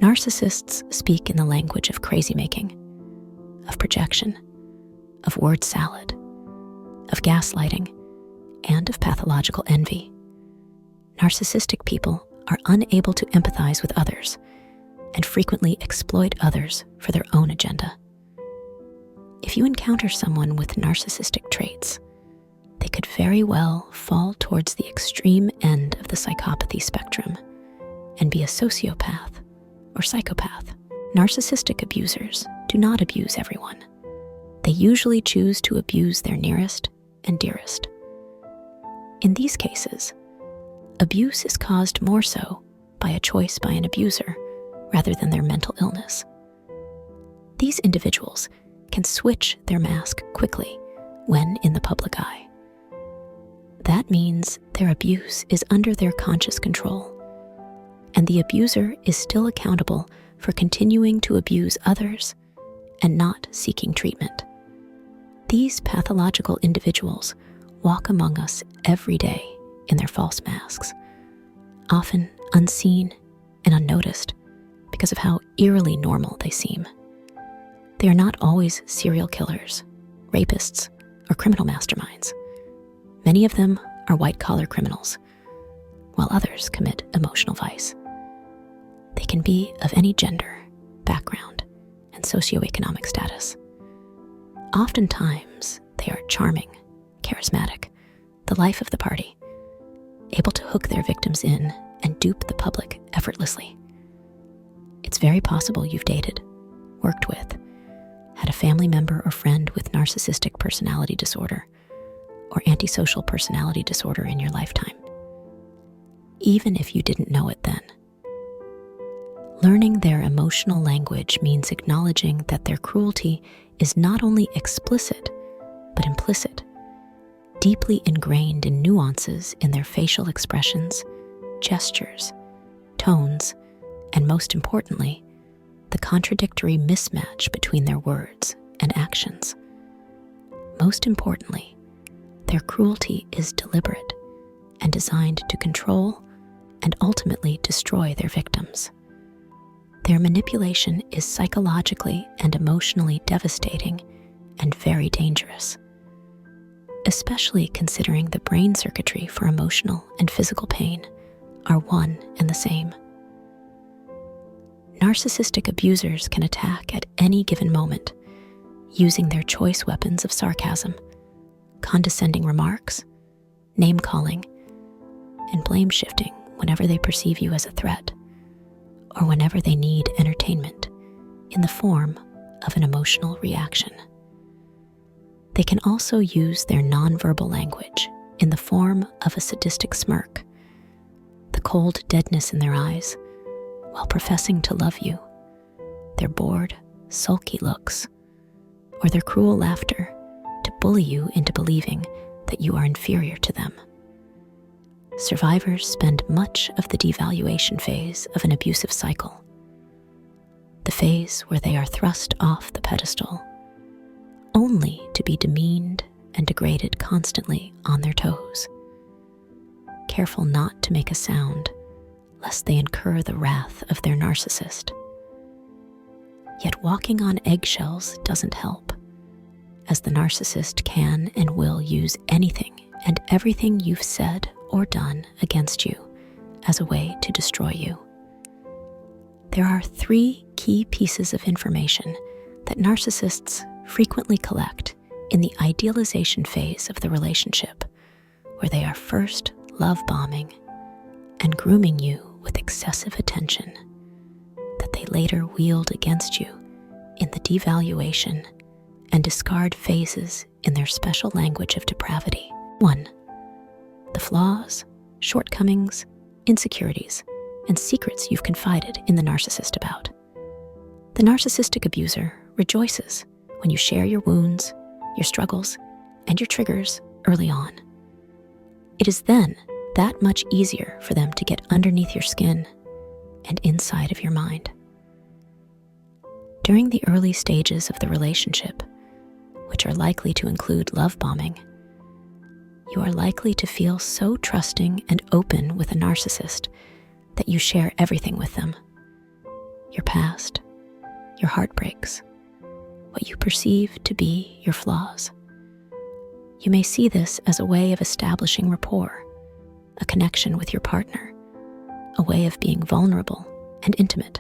Narcissists speak in the language of crazymaking, of projection, of word salad, of gaslighting, and of pathological envy. Narcissistic people are unable to empathize with others and frequently exploit others for their own agenda. If you encounter someone with narcissistic traits, they could very well fall towards the extreme end of the psychopathy spectrum and be a sociopath or psychopath. Narcissistic abusers do not abuse everyone. They usually choose to abuse their nearest and dearest. In these cases, abuse is caused more so by a choice by an abuser rather than their mental illness. These individuals can switch their mask quickly when in the public eye. That means their abuse is under their conscious control, and the abuser is still accountable for continuing to abuse others and not seeking treatment. These pathological individuals walk among us every day in their false masks, often unseen and unnoticed because of how eerily normal they seem. They are not always serial killers, rapists, or criminal masterminds. Many of them are white-collar criminals, while others commit emotional vice. They can be of any gender, background, and socioeconomic status. Oftentimes, they are charming, charismatic, the life of the party, able to hook their victims in and dupe the public effortlessly. It's very possible you've dated, worked with, had a family member or friend with narcissistic personality disorder or antisocial personality disorder in your lifetime, even if you didn't know it then. Learning their emotional language means acknowledging that their cruelty is not only explicit, but implicit, deeply ingrained in nuances in their facial expressions, gestures, tones, and most importantly, the contradictory mismatch between their words and actions. Most importantly, their cruelty is deliberate and designed to control and ultimately destroy their victims. Their manipulation is psychologically and emotionally devastating and very dangerous, especially considering the brain circuitry for emotional and physical pain are one and the same. Narcissistic abusers can attack at any given moment, using their choice weapons of sarcasm, condescending remarks, name-calling, and blame-shifting whenever they perceive you as a threat, or whenever they need entertainment in the form of an emotional reaction. They can also use their nonverbal language in the form of a sadistic smirk, the cold deadness in their eyes, while professing to love you, their bored, sulky looks, or their cruel laughter to bully you into believing that you are inferior to them. Survivors spend much of the devaluation phase of an abusive cycle, the phase where they are thrust off the pedestal, only to be demeaned and degraded constantly on their toes, careful not to make a sound lest they incur the wrath of their narcissist. Yet walking on eggshells doesn't help, as the narcissist can and will use anything and everything you've said or done against you as a way to destroy you. There are 3 key pieces of information that narcissists frequently collect in the idealization phase of the relationship, where they are first love-bombing and grooming you with excessive attention that they later wield against you in the devaluation and discard phases in their special language of depravity. 1. The flaws, shortcomings, insecurities, and secrets you've confided in the narcissist about. The narcissistic abuser rejoices when you share your wounds, your struggles, and your triggers early on. It is then that much easier for them to get underneath your skin and inside of your mind. During the early stages of the relationship, which are likely to include love bombing, you are likely to feel so trusting and open with a narcissist that you share everything with them. your past, your heartbreaks, what you perceive to be your flaws. You may see this as a way of establishing rapport, a connection with your partner, a way of being vulnerable and intimate.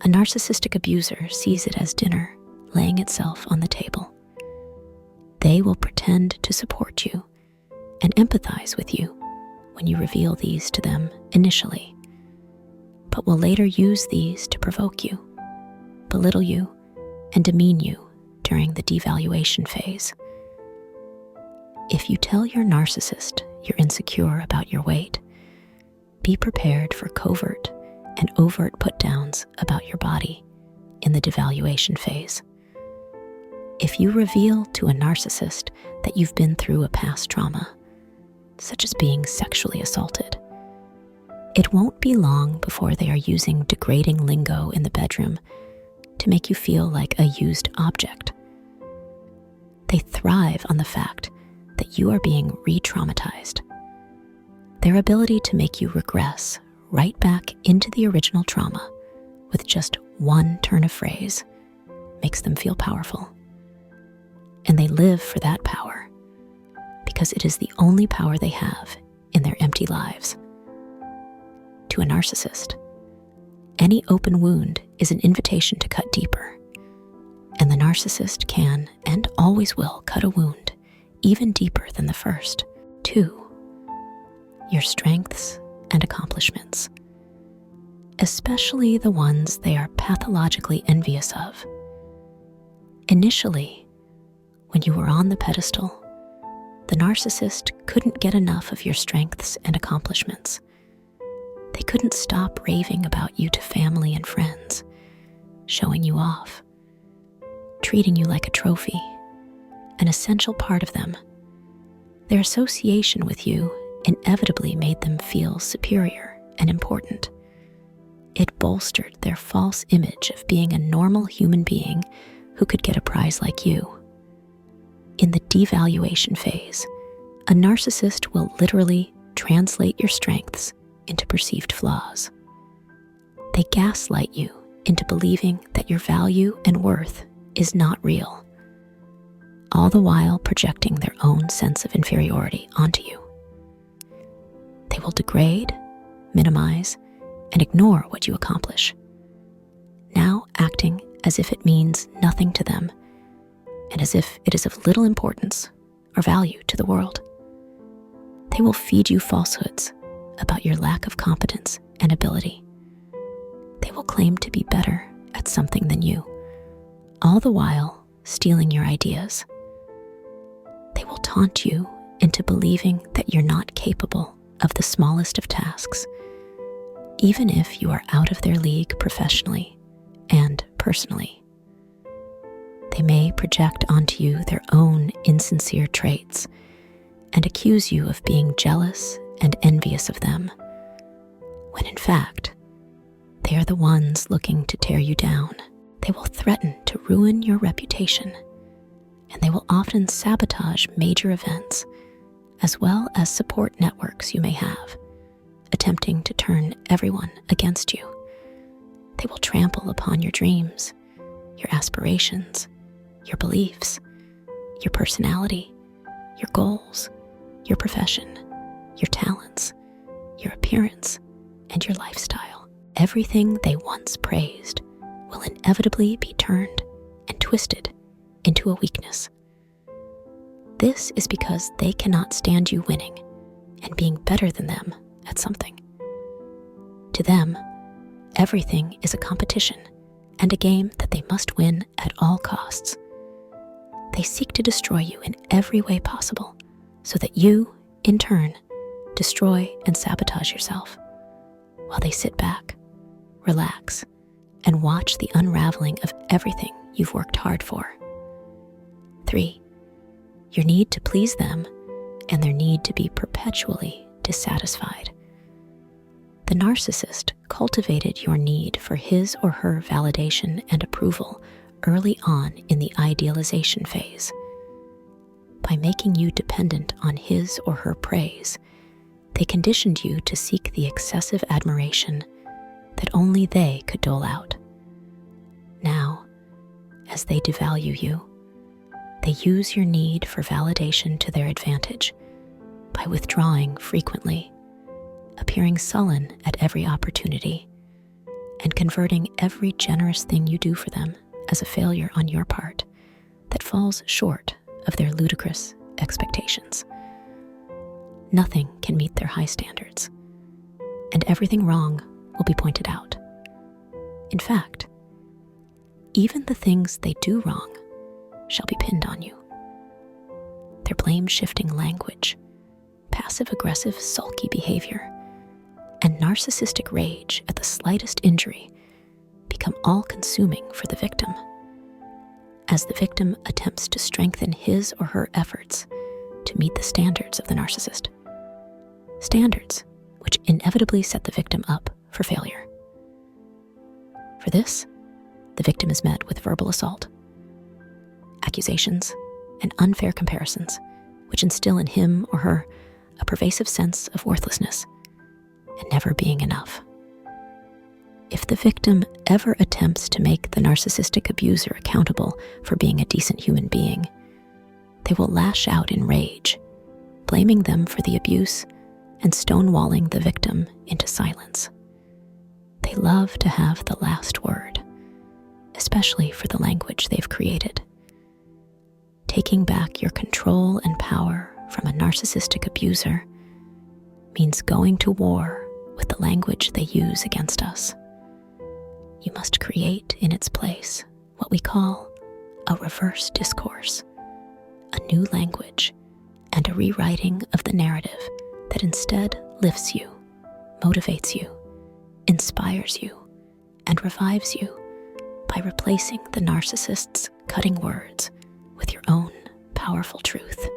A narcissistic abuser sees it as dinner laying itself on the table. They will pretend to support you and empathize with you when you reveal these to them initially, but will later use these to provoke you, belittle you, and demean you during the devaluation phase. If you tell your narcissist you're insecure about your weight, be prepared for covert and overt put-downs about your body in the devaluation phase. If you reveal to a narcissist that you've been through a past trauma, such as being sexually assaulted, it won't be long before they are using degrading lingo in the bedroom to make you feel like a used object. They thrive on the fact that you are being re-traumatized. Their ability to make you regress right back into the original trauma with just one turn of phrase makes them feel powerful. And they live for that power because it is the only power they have in their empty lives. To a narcissist, any open wound is an invitation to cut deeper, and the narcissist can and always will cut a wound even deeper than the first. 2. Your strengths and accomplishments, especially the ones they are pathologically envious of. Initially, when you were on the pedestal, the narcissist couldn't get enough of your strengths and accomplishments. They couldn't stop raving about you to family and friends, showing you off, treating you like a trophy, an essential part of them. Their association with you inevitably made them feel superior and important. It bolstered their false image of being a normal human being who could get a prize like you. In the devaluation phase, a narcissist will literally translate your strengths into perceived flaws. They gaslight you into believing that your value and worth is not real, all the while projecting their own sense of inferiority onto you. They will degrade, minimize, and ignore what you accomplish, now acting as if it means nothing to them and as if it is of little importance or value to the world. They will feed you falsehoods about your lack of competence and ability. They will claim to be better at something than you, all the while stealing your ideas. They will taunt you into believing that you're not capable of the smallest of tasks, even if you are out of their league professionally and personally. They may project onto you their own insincere traits and accuse you of being jealous and envious of them, when in fact, they are the ones looking to tear you down. They will threaten to ruin your reputation, and they will often sabotage major events, as well as support networks you may have, attempting to turn everyone against you. They will trample upon your dreams, your aspirations, your beliefs, your personality, your goals, your profession, your talents, your appearance, and your lifestyle. Everything they once praised will inevitably be turned and twisted into a weakness. This is because they cannot stand you winning and being better than them at something. To them, everything is a competition and a game that they must win at all costs. They seek to destroy you in every way possible so that you, in turn, destroy and sabotage yourself, while they sit back, relax, and watch the unraveling of everything you've worked hard for. 3. Your need to please them and their need to be perpetually dissatisfied. The narcissist cultivated your need for his or her validation and approval early on in the idealization phase. By making you dependent on his or her praise, they conditioned you to seek the excessive admiration that only they could dole out. Now, as they devalue you, they use your need for validation to their advantage by withdrawing frequently, appearing sullen at every opportunity, and converting every generous thing you do for them as a failure on your part that falls short of their ludicrous expectations. Nothing can meet their high standards, and everything wrong will be pointed out. In fact, even the things they do wrong shall be pinned on you. Their blame-shifting language, passive-aggressive, sulky behavior, and narcissistic rage at the slightest injury become all-consuming for the victim, as the victim attempts to strengthen his or her efforts to meet the standards of the narcissist. Standards which inevitably set the victim up for failure. For this, the victim is met with verbal assault, accusations, and unfair comparisons, which instill in him or her a pervasive sense of worthlessness and never being enough. If the victim ever attempts to make the narcissistic abuser accountable for being a decent human being, they will lash out in rage, blaming them for the abuse and stonewalling the victim into silence. They love to have the last word, especially for the language they've created. Taking back your control and power from a narcissistic abuser means going to war with the language they use against us. You must create in its place what we call a reverse discourse, a new language, and a rewriting of the narrative that instead lifts you, motivates you, inspires you, and revives you by replacing the narcissist's cutting words with your own powerful truth.